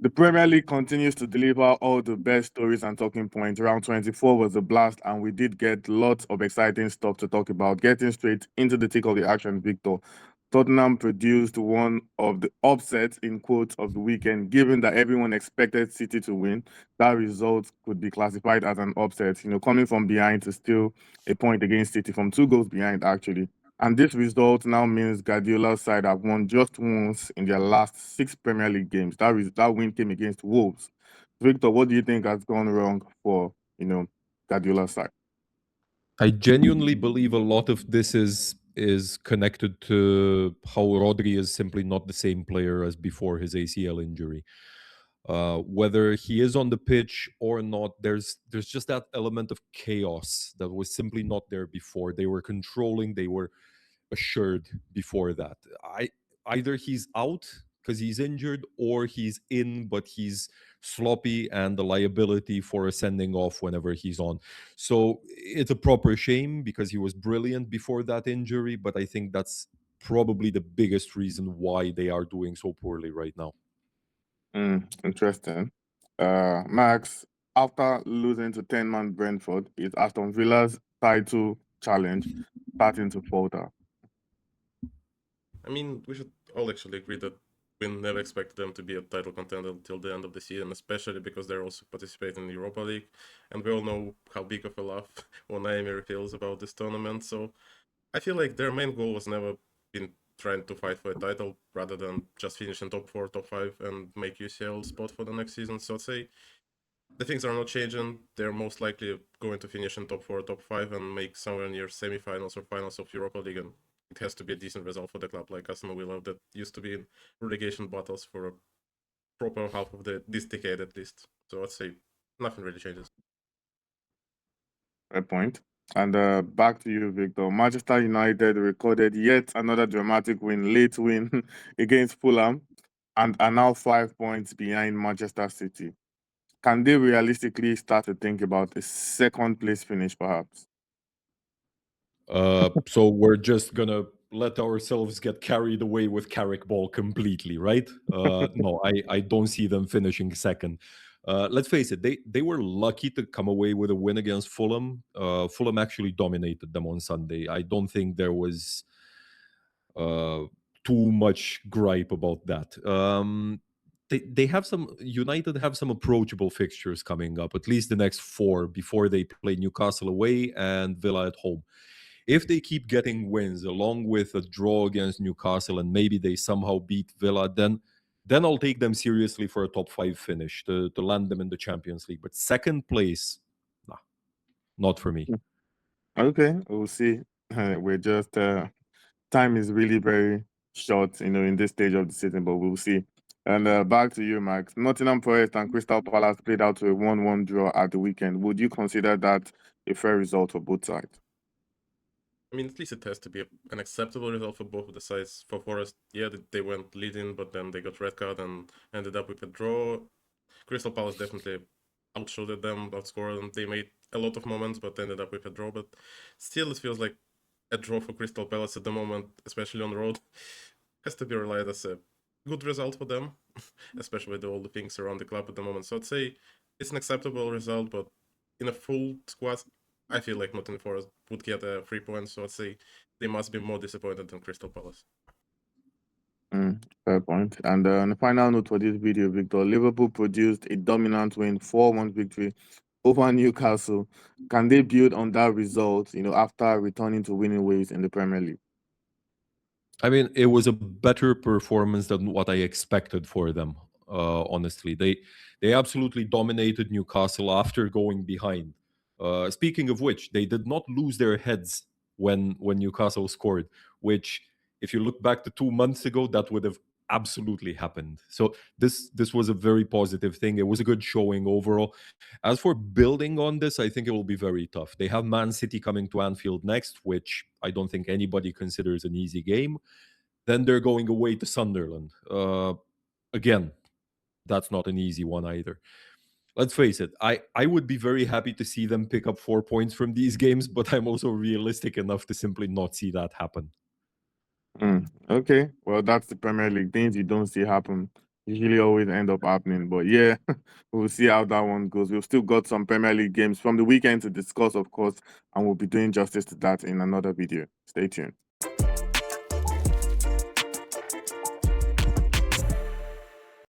The Premier League continues to deliver all the best stories and talking points. Round 24 was a blast, and we did get lots of exciting stuff to talk about. Getting straight into the thick of the action, Victor. Tottenham produced one of the upsets, in quotes, of the weekend. Given that everyone expected City to win, that result could be classified as an upset. Coming from behind to steal a point against City from 2 goals behind, actually. And this result now means Guardiola's side have won just once in their last 6 Premier League games. That win came against Wolves. Victor, what do you think has gone wrong for Guardiola's side? I genuinely believe a lot of this is connected to how Rodri is simply not the same player as before his ACL injury. Whether he is on the pitch or not, there's just that element of chaos that was simply not there before. They were controlling, they were assured before that. Either he's out because he's injured, or he's in but he's sloppy and the liability for a sending off whenever he's on. So it's a proper shame because he was brilliant before that injury, but I think that's probably the biggest reason why they are doing so poorly right now. Interesting. Max, after losing to 10-man Brentford, is Aston Villa's title challenge starting to falter? I mean, we should all actually agree that we never expected them to be a title contender until the end of the season, especially because they're also participating in the Europa League. And we all know how big of a love Emery feels about this tournament. So I feel like their main goal was never been trying to fight for a title rather than just finish in top 4, top 5 and make UCL spot for the next season. So I'd say the things are not changing. They're most likely going to finish in top 4, top 5 and make somewhere near semi-finals or finals of Europa League. And it has to be a decent result for the club like Aston Villa that used to be in relegation battles for a proper half of this decade at least. So I'd say nothing really changes. Fair point. And back to you, Victor. Manchester United recorded yet another dramatic late win against Fulham, and are now 5 points behind Manchester City. Can they realistically start to think about a second place finish, perhaps? So we're just gonna let ourselves get carried away with Carrick Ball completely, right? No, I don't see them finishing second. Let's face it, they were lucky to come away with a win against Fulham. Fulham actually dominated them on Sunday. I don't think there was too much gripe about that. They have United have some approachable fixtures coming up, at least the next 4 before they play Newcastle away and Villa at home. If they keep getting wins along with a draw against Newcastle and maybe they somehow beat Villa, then I'll take them seriously for a top 5 finish to land them in the Champions League. But second place, nah, not for me. Okay, we'll see. We're just time is really very short, in this stage of the season, but we'll see. And back to you, Max. Nottingham Forest and Crystal Palace played out to a 1-1 draw at the weekend. Would you consider that a fair result for both sides? I mean, at least it has to be an acceptable result for both of the sides. For Forest, yeah, they went leading, but then they got red card and ended up with a draw. Crystal Palace definitely outshot them, outscored them. They made a lot of moments, but ended up with a draw. But still, it feels like a draw for Crystal Palace at the moment, especially on the road, has to be relied as a good result for them, especially with all the things around the club at the moment. So I'd say it's an acceptable result, but in a full squad, I feel like Nottingham Forest would get 3 points. So I'd say they must be more disappointed than Crystal Palace. Fair point. And on the final note for this video, Victor, Liverpool produced a dominant win, 4-1 victory over Newcastle. Can they build on that result, after returning to winning ways in the Premier League? I mean, it was a better performance than what I expected for them. Honestly, they absolutely dominated Newcastle after going behind. Speaking of which, they did not lose their heads when Newcastle scored. Which, if you look back to 2 months ago, that would have absolutely happened. So this was a very positive thing. It was a good showing overall. As for building on this, I think it will be very tough. They have Man City coming to Anfield next, which I don't think anybody considers an easy game. Then they're going away to Sunderland. Again, that's not an easy one either. Let's face it, I would be very happy to see them pick up 4 points from these games, but I'm also realistic enough to simply not see that happen. Okay, well, that's the Premier League. Things you don't see happen usually always end up happening. But yeah, we'll see how that one goes. We've still got some Premier League games from the weekend to discuss, of course, and we'll be doing justice to that in another video. Stay tuned.